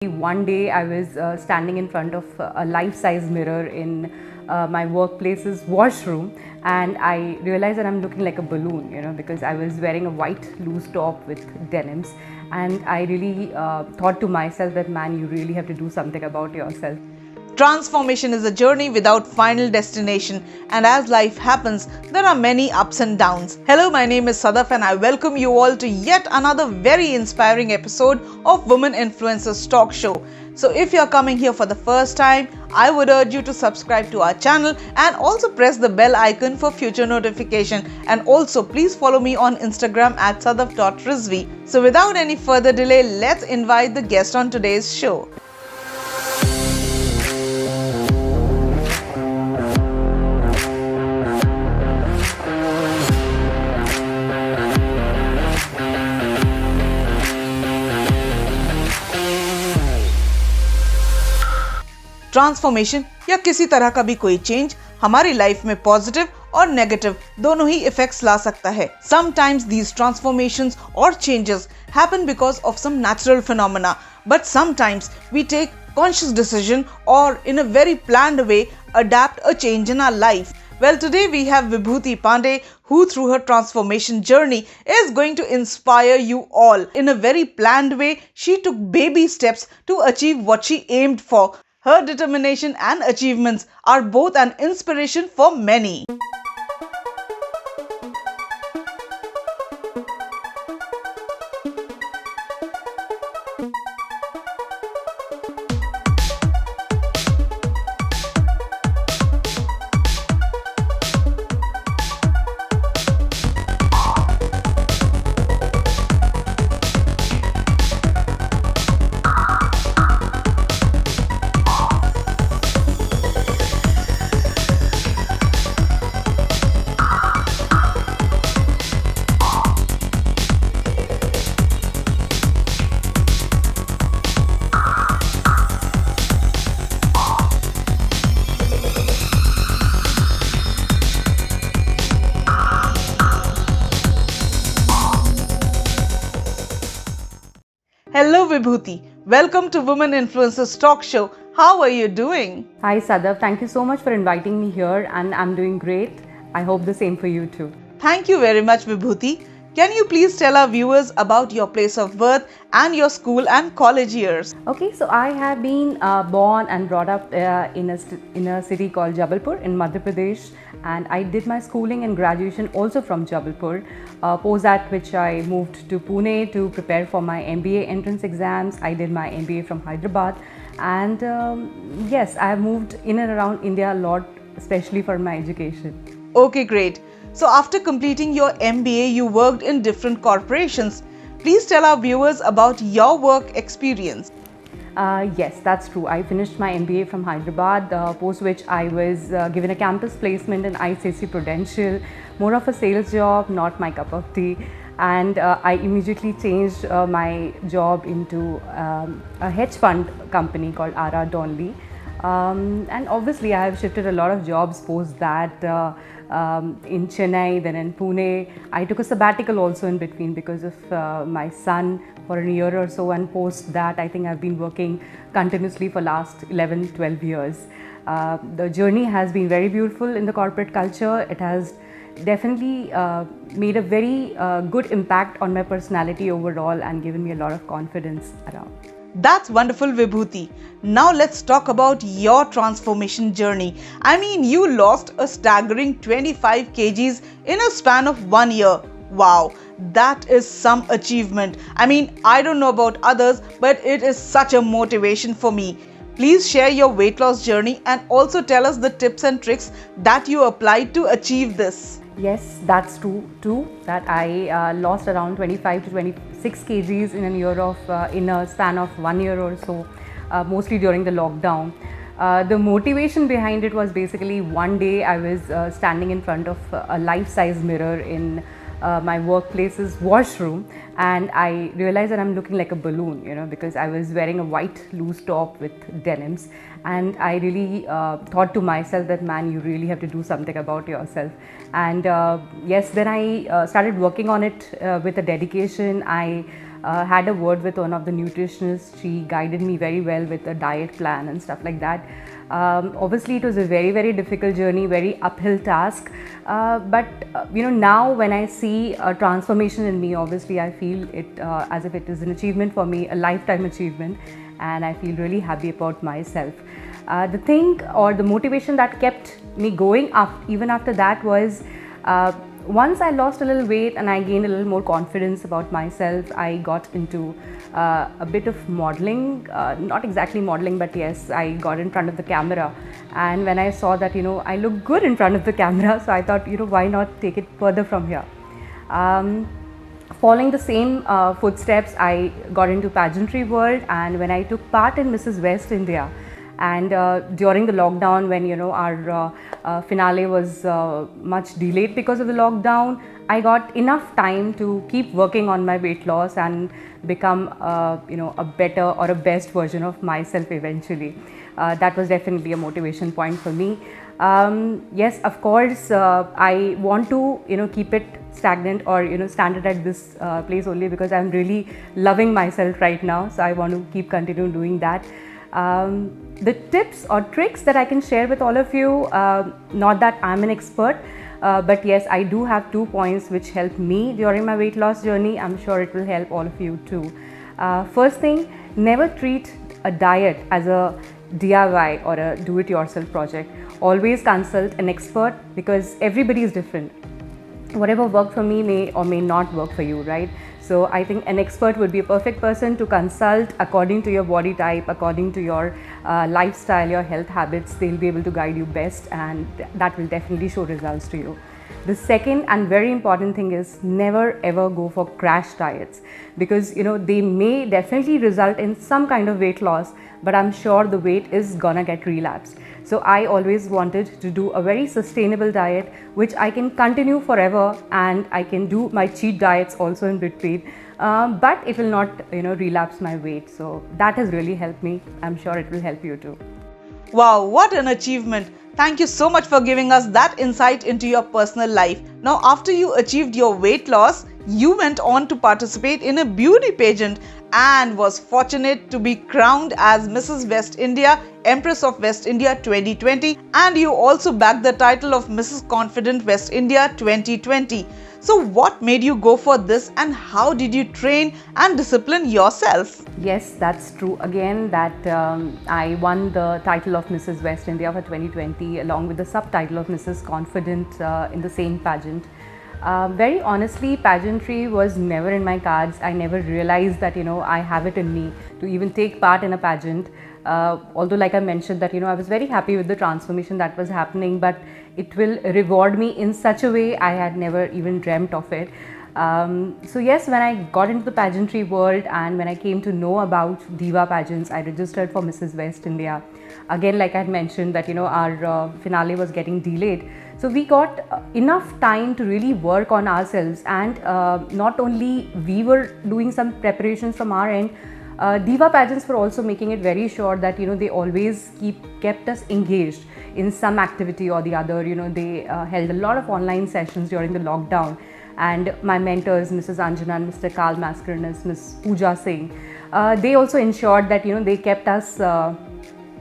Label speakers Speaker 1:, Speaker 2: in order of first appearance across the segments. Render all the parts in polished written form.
Speaker 1: One day I was standing in front of a life-size mirror in my workplace's washroom, and I realized that I'm looking like a balloon, because I was wearing a white loose top with denims, and I really thought to myself that, man, you really have to do something about yourself.
Speaker 2: Transformation is a journey without final destination, and as life happens, there are many ups and downs. Hello, my name is Sadaf and I welcome you all to yet another very inspiring episode of Women Influencers Talk Show. So if you're coming here for the first time, I would urge you to subscribe to our channel and also press the bell icon for future notification. And also please follow me on Instagram at sadaf.rizvi. So without any further delay, let's invite the guest on today's show. Transformation या किसी तरह का भी कोई change हमारी life में positive और negative दोनों ही इफेक्ट्स ला सकता है. Sometimes these transformations or changes happen because of some natural phenomena, but sometimes we take conscious decision or in a very planned way adapt a change in our life. Well, today we have Vibhuti Pandey, who through her transformation journey is going to inspire you all. In a very planned way, she took baby steps to achieve what she aimed for. Her determination and achievements are both an inspiration for many. Hello Vibhuti, welcome to Women Influencers Talk Show. How are you doing?
Speaker 1: Hi Sadaf, thank you so much for inviting me here, and I'm doing great. I hope the same for you too.
Speaker 2: Thank you very much Vibhuti. Can you please tell our viewers about your place of birth and your school and college years?
Speaker 1: Okay, so I have been born and brought up in a city called Jabalpur in Madhya Pradesh, and I did my schooling and graduation also from Jabalpur. Post that which I moved to Pune to prepare for my MBA entrance exams. I did my MBA from Hyderabad, and yes, I have moved in and around India a lot, especially for my education.
Speaker 2: Okay, great. So after completing your MBA, you worked in different corporations. Please tell our viewers about your work experience.
Speaker 1: Yes, that's true. I finished my MBA from Hyderabad, post which I was given a campus placement in ICICI Prudential, more of a sales job, not my cup of tea. And I immediately changed my job into a hedge fund company called Ara Donley. And obviously I have shifted a lot of jobs post that in Chennai, then in Pune. I took a sabbatical also in between because of my son for a year or so, and post that I think I've been working continuously for last 11-12 years. The journey has been very beautiful in the corporate culture. It has definitely made a very good impact on my personality overall and given me a lot of confidence around.
Speaker 2: That's wonderful Vibhuti. Now let's talk about your transformation journey. I mean, you lost a staggering 25 kgs in a span of 1 year. Wow, that is some achievement. I mean, I don't know about others, but it is such a motivation for me. Please share your weight loss journey and also tell us the tips and tricks that you applied to achieve this.
Speaker 1: Yes, that's true too, that I lost around 25 to 26 kgs in in a span of 1 year or so, mostly during the lockdown. The motivation behind it was basically one day I was standing in front of a life-size mirror in my workplace's washroom, and I realized that I'm looking like a balloon, because I was wearing a white loose top with denims, and I really thought to myself that, man, you really have to do something about yourself. And yes, then I started working on it with a dedication. I had a word with one of the nutritionists. She guided me very well with a diet plan and stuff like that. Obviously, it was a very, very difficult journey, very uphill task. But now when I see a transformation in me, obviously I feel it as if it is an achievement for me, a lifetime achievement, and I feel really happy about myself. The thing or the motivation that kept me going up even after that was once I lost a little weight and I gained a little more confidence about myself, I got into a bit of modeling, not exactly modeling, but yes, I got in front of the camera. And when I saw that, I look good in front of the camera, so I thought, why not take it further from here? Following the same footsteps, I got into pageantry world, and when I took part in Mrs. West India, and during the lockdown, when our finale was much delayed because of the lockdown, I got enough time to keep working on my weight loss and become a better or a best version of myself eventually. That was definitely a motivation point for me. Yes, of course, I want to keep it stagnant or standard at this place only because I'm really loving myself right now. So I want to keep continuing doing that. The tips or tricks that I can share with all of you, not that I'm an expert, but yes, I do have 2 points which helped me during my weight loss journey. I'm sure it will help all of you too. First thing, never treat a diet as a DIY or a do-it-yourself project. Always consult an expert because everybody is different. Whatever worked for me may or may not work for you, right? So I think an expert would be a perfect person to consult according to your body type, according to your lifestyle, your health habits. They'll be able to guide you best, and that will definitely show results to you. The second and very important thing is never ever go for crash diets because they may definitely result in some kind of weight loss, but I'm sure the weight is gonna get relapsed. So I always wanted to do a very sustainable diet which I can continue forever, and I can do my cheat diets also in between, but it will not relapse my weight. So that has really helped me. I'm sure it will help you too.
Speaker 2: Wow, what an achievement! Thank you so much for giving us that insight into your personal life. Now, after you achieved your weight loss, you went on to participate in a beauty pageant and was fortunate to be crowned as Mrs. West India, Empress of West India 2020, and you also bagged the title of Mrs. Confident West India 2020. So what made you go for this, and how did you train and discipline yourself?
Speaker 1: Yes, that's true. Again, that I won the title of Mrs. West India for 2020 along with the subtitle of Mrs. Confident in the same pageant. Very honestly, pageantry was never in my cards. I never realized that I have it in me to even take part in a pageant. Although, like I mentioned, that I was very happy with the transformation that was happening, but it will reward me in such a way I had never even dreamt of it. So yes, when I got into the pageantry world and when I came to know about Diva pageants, I registered for Mrs. West India. Again, like I had mentioned that our finale was getting delayed. So we got enough time to really work on ourselves, and not only we were doing some preparations from our end, Diva pageants were also making it very sure that they always kept us engaged in some activity or the other. They held a lot of online sessions during the lockdown, and my mentors, Mrs. Anjana and Mr. Karl Mascarenhas, Ms. Pooja Singh, they also ensured that they kept us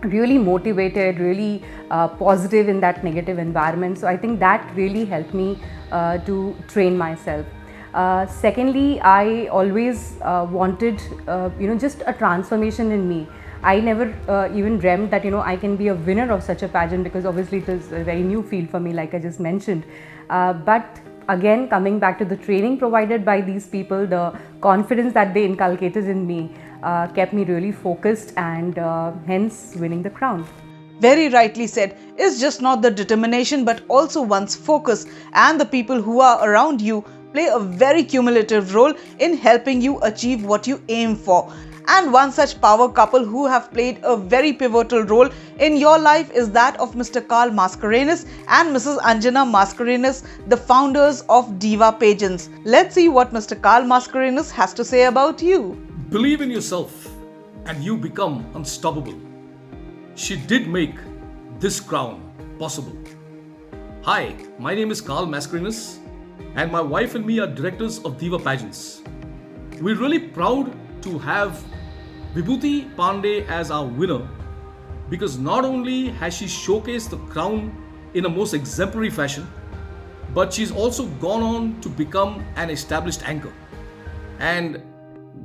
Speaker 1: really motivated, really positive in that negative environment. So I think that really helped me to train myself. Secondly, I always wanted just a transformation in me. I never even dreamt that I can be a winner of such a pageant, because obviously it is a very new field for me, like I just mentioned. But again, coming back to the training provided by these people, the confidence that they inculcated in me kept me really focused, and hence winning the crown.
Speaker 2: Very rightly said. It's just not the determination but also one's focus, and the people who are around you play a very cumulative role in helping you achieve what you aim for. And one such power couple who have played a very pivotal role in your life is that of Mr. Karl Mascarenhas and Mrs. Anjana Mascarenhas, the founders of Diva Pageants. Let's see what Mr. Karl Mascarenhas has to say about you.
Speaker 3: Believe in yourself and you become unstoppable. She did make this crown possible. Hi, my name is Karl Mascarenhas, and my wife and me are directors of Diva Pageants. We're really proud to have Vibhuti Pandey as our winner because not only has she showcased the crown in a most exemplary fashion, but she's also gone on to become an established anchor. And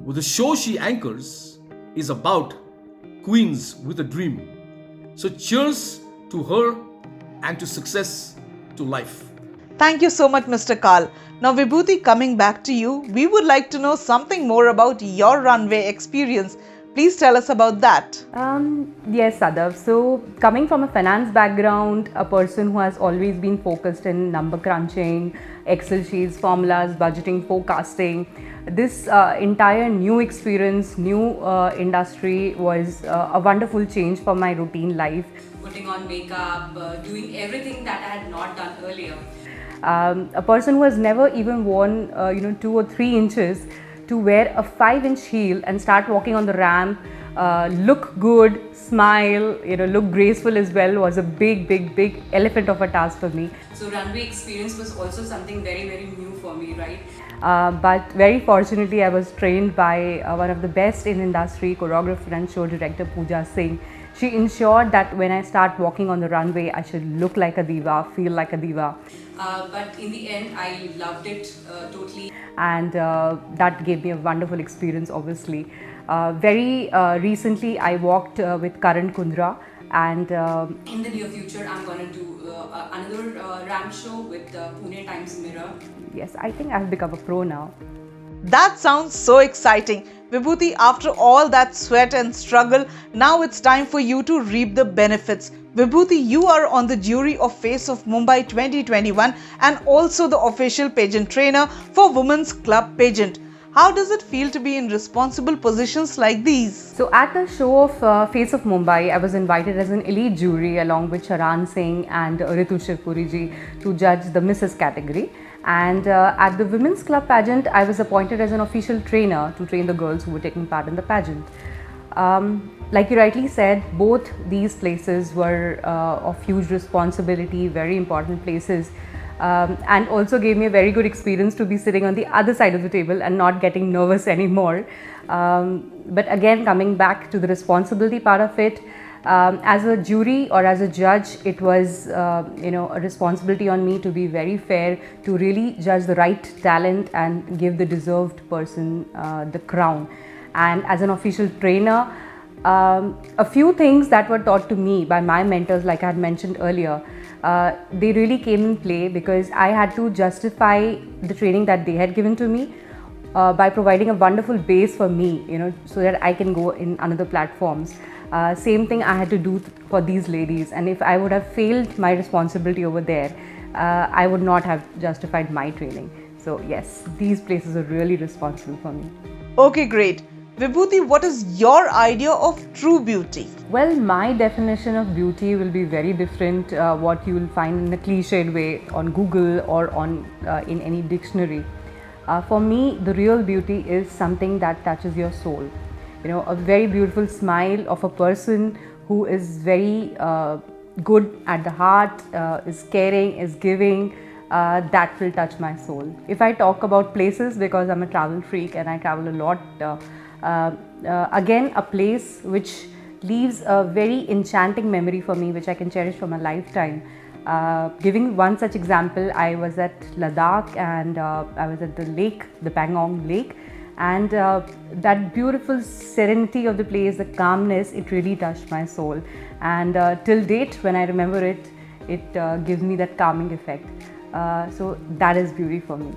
Speaker 3: the show she anchors is about Queens with a Dream. So cheers to her and to success to life.
Speaker 2: Thank you so much, Mr. Kal. Now, Vibhuti, coming back to you, we would like to know something more about your runway experience. Please tell us about that.
Speaker 1: Yes, Sadav. So, coming from a finance background, a person who has always been focused in number crunching, Excel sheets, formulas, budgeting, forecasting, this entire new experience, new industry was a wonderful change for my routine life. Putting on makeup, doing everything that I had not done earlier. A person who has never even worn 2 or 3 inches to wear a 5-inch heel and start walking on the ramp, look good, smile, look graceful as well was a big elephant of a task for me. So runway experience was also something very new for me, right? But very fortunately I was trained by one of the best in industry, choreographer and show director Pooja Singh. She ensured that when I start walking on the runway, I should look like a diva, feel like a diva. But in the end, I loved it totally. And that gave me a wonderful experience, obviously. Very recently, I walked with Karan Kundra. And in the near future, I'm going to do another ramp show with Pune Times Mirror. Yes, I think I've become a pro now.
Speaker 2: That sounds so exciting. Vibhuti, after all that sweat and struggle, now it's time for you to reap the benefits. Vibhuti, you are on the jury of Face of Mumbai 2021 and also the official pageant trainer for Women's Club Pageant. How does it feel to be in responsible positions like these?
Speaker 1: So at the show of Face of Mumbai, I was invited as an elite jury along with Charan Singh and Ritu Shivpuri ji to judge the Mrs. category. And at the Women's Club Pageant, I was appointed as an official trainer to train the girls who were taking part in the pageant. Like you rightly said, both these places were of huge responsibility, very important places. And also gave me a very good experience to be sitting on the other side of the table and not getting nervous anymore. But again, coming back to the responsibility part of it, as a jury or as a judge, it was a responsibility on me to be very fair, to really judge the right talent and give the deserved person the crown. And as an official trainer, a few things that were taught to me by my mentors, like I had mentioned earlier, they really came in play because I had to justify the training that they had given to me by providing a wonderful base for me, so that I can go in another platforms. Same thing I had to do for these ladies, and if I would have failed my responsibility over there, I would not have justified my training. So yes, these places are really responsible for me.
Speaker 2: Okay, great. Vibhuti, what is your idea of true beauty?
Speaker 1: Well, my definition of beauty will be very different what you will find in a cliched way on Google or on in any dictionary. For me, the real beauty is something that touches your soul. A very beautiful smile of a person who is very good at the heart, is caring, is giving, that will touch my soul. If I talk about places, because I'm a travel freak and I travel a lot, again, a place which leaves a very enchanting memory for me, which I can cherish for my lifetime. Giving one such example, I was at Ladakh and I was at the lake, the Pangong lake, and that beautiful serenity of the place, the calmness, it really touched my soul. And till date, when I remember it, it gives me that calming effect. So that is beauty for me.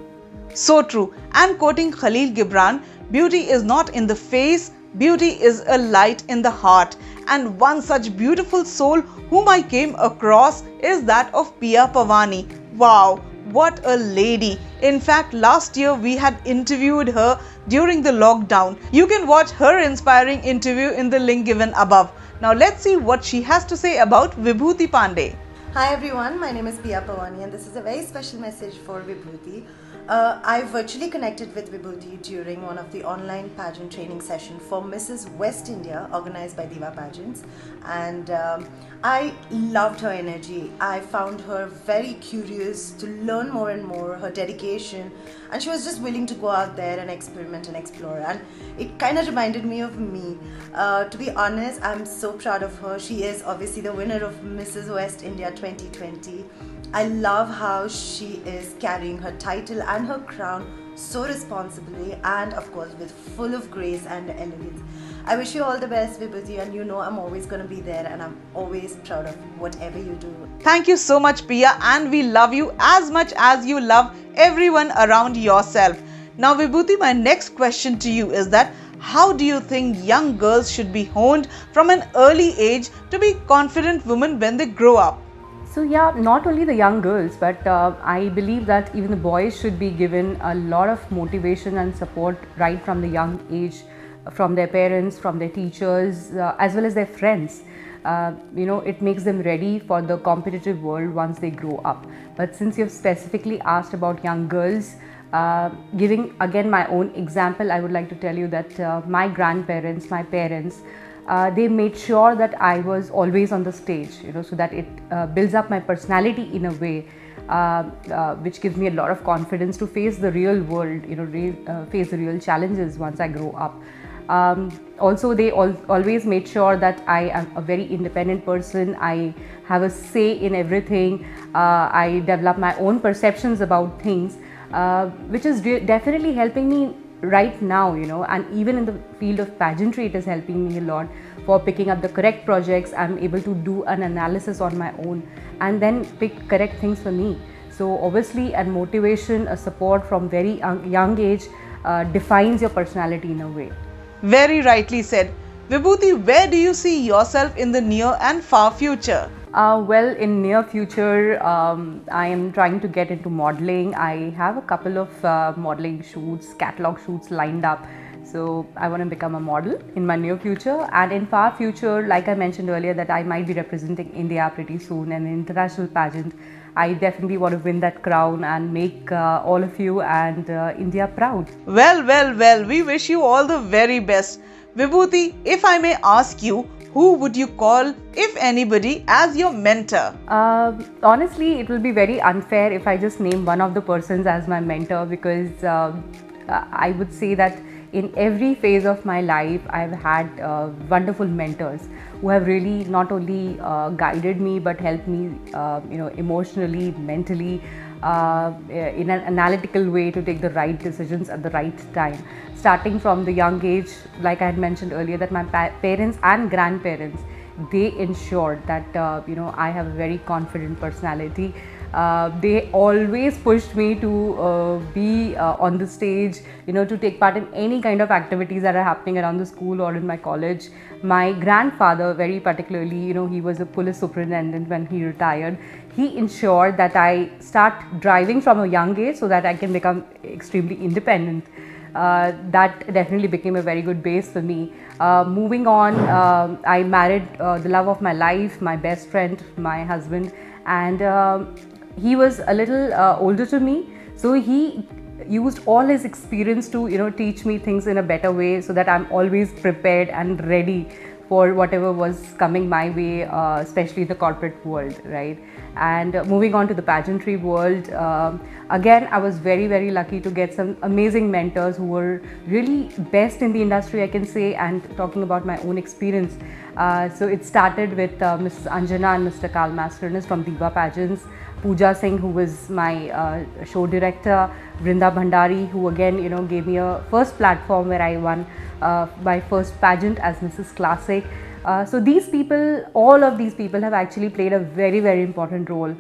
Speaker 2: So true. And quoting Khalil Gibran, beauty is not in the face, beauty is a light in the heart. And one such beautiful soul whom I came across is that of Pia Pavani. Wow, what a lady. In fact, last year we had interviewed her during the lockdown. You can watch her inspiring interview in the link given above. Now let's see what she has to say about Vibhuti Pandey.
Speaker 4: Hi everyone, my name is Pia Pavani and this is a very special message for Vibhuti. I virtually connected with Vibhuti during one of the online pageant training session for Mrs. West India organized by Diva Pageants, and I loved her energy. I found her very curious to learn more and more, her dedication, and she was just willing to go out there and experiment and explore, and it kind of reminded me of me. To be honest, I'm so proud of her. She is obviously the winner of Mrs. West India 2020. I love how she is carrying her title and her crown so responsibly and of course with full of grace and elegance. I wish you all the best, Vibhuti, and you know I'm always going to be there and I'm always proud of whatever you do.
Speaker 2: Thank you so much, Pia, and we love you as much as you love everyone around yourself. Now, Vibhuti, my next question to you is that how do you think young girls should be honed from an early age to be confident women when they grow up?
Speaker 1: So yeah, not only the young girls, but I believe that even the boys should be given a lot of motivation and support right from the young age, from their parents, from their teachers, as well as their friends. It makes them ready for the competitive world once they grow up. But since you've specifically asked about young girls, giving again my own example, I would like to tell you that my grandparents, my parents, they made sure that I was always on the stage, so that it builds up my personality in a way which gives me a lot of confidence to face the real world, face the real challenges once I grow up. Also, they always made sure that I am a very independent person. I have a say in everything. I develop my own perceptions about things, which is definitely helping me right now, and even in the field of pageantry, it is helping me a lot for picking up the correct projects. I'm able to do an analysis on my own and then pick correct things for me. So obviously, a motivation, a support from very young age defines your personality in a way.
Speaker 2: Very rightly said. Vibhuti, where do you see yourself in the near and far future?
Speaker 1: Well, in near future, I am trying to get into modeling. I have a couple of modeling shoots, catalog shoots lined up. So I want to become a model in my near future. And in far future, like I mentioned earlier, that I might be representing India pretty soon in an international pageant. I definitely want to win that crown and make all of you and India proud.
Speaker 2: Well, we wish you all the very best. Vibhuti, if I may ask you, who would you call, if anybody, as your mentor?
Speaker 1: Honestly, it will be very unfair if I just name one of the persons as my mentor, because I would say that in every phase of my life, I've had wonderful mentors who have really not only guided me but helped me, emotionally, mentally, in an analytical way to take the right decisions at the right time. Starting from the young age, like I had mentioned earlier, that my parents and grandparents, they ensured that I have a very confident personality. They always pushed me to be on the stage, to take part in any kind of activities that are happening around the school or in my college. My grandfather, very particularly, he was a police superintendent when he retired. He ensured that I start driving from a young age so that I can become extremely independent. That definitely became a very good base for me. Moving on, I married the love of my life, my best friend, my husband, and he was a little older to me, so he used all his experience to teach me things in a better way, so that I'm always prepared and ready for whatever was coming my way, especially the corporate world, right? And moving on to the pageantry world, again, I was very, very lucky to get some amazing mentors who were really best in the industry, I can say, and talking about my own experience. So it started with Mrs. Anjana and Mr. Karl Masternus from Diva Pageants, Pooja Singh, who was my show director, Vrinda Bhandari, who again, gave me a first platform where I won my first pageant as Mrs. Classic. So these people, all of these people have actually played a very, very important role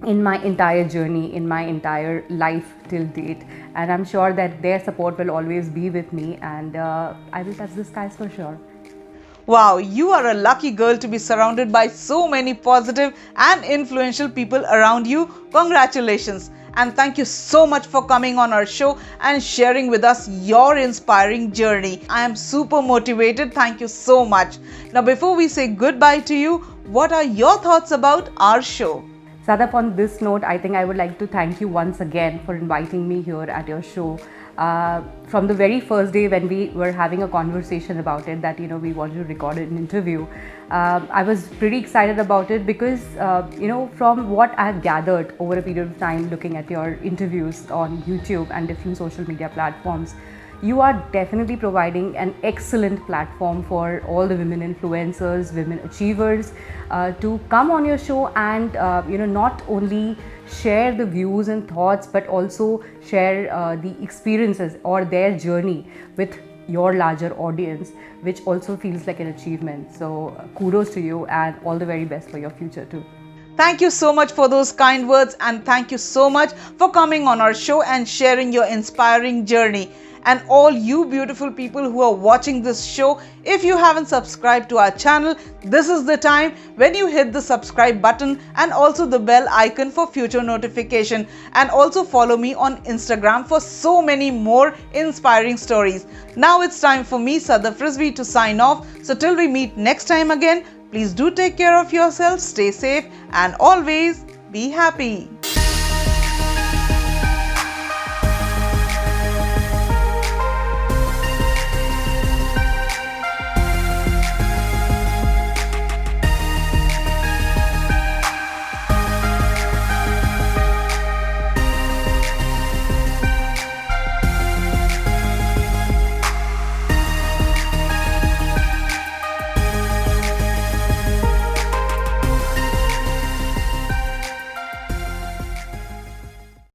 Speaker 1: in my entire journey, in my entire life till date. And I'm sure that their support will always be with me, and I will touch the skies for sure.
Speaker 2: Wow, you are a lucky girl to be surrounded by so many positive and influential people around you. Congratulations. And thank you so much for coming on our show and sharing with us your inspiring journey. I am super motivated. Thank you so much. Now, before we say goodbye to you, what are your thoughts about our show?
Speaker 1: Sadaf, on this note, I think I would like to thank you once again for inviting me here at your show. From the very first day when we were having a conversation about it, that we wanted to record an interview, I was pretty excited about it because from what I've gathered over a period of time looking at your interviews on YouTube and different social media platforms, you are definitely providing an excellent platform for all the women influencers, women achievers to come on your show and not only share the views and thoughts but also share the experiences or their journey with your larger audience, which also feels like an achievement. So kudos to you and all the very best for your future too.
Speaker 2: Thank you so much for those kind words, and thank you so much for coming on our show and sharing your inspiring journey. And all you beautiful people who are watching this show, if you haven't subscribed to our channel, this is the time when you hit the subscribe button and also the bell icon for future notification. And also follow me on Instagram for so many more inspiring stories. Now it's time for me, Sadaf Rizvi, to sign off. So till we meet next time again, please do take care of yourself, stay safe and always be happy.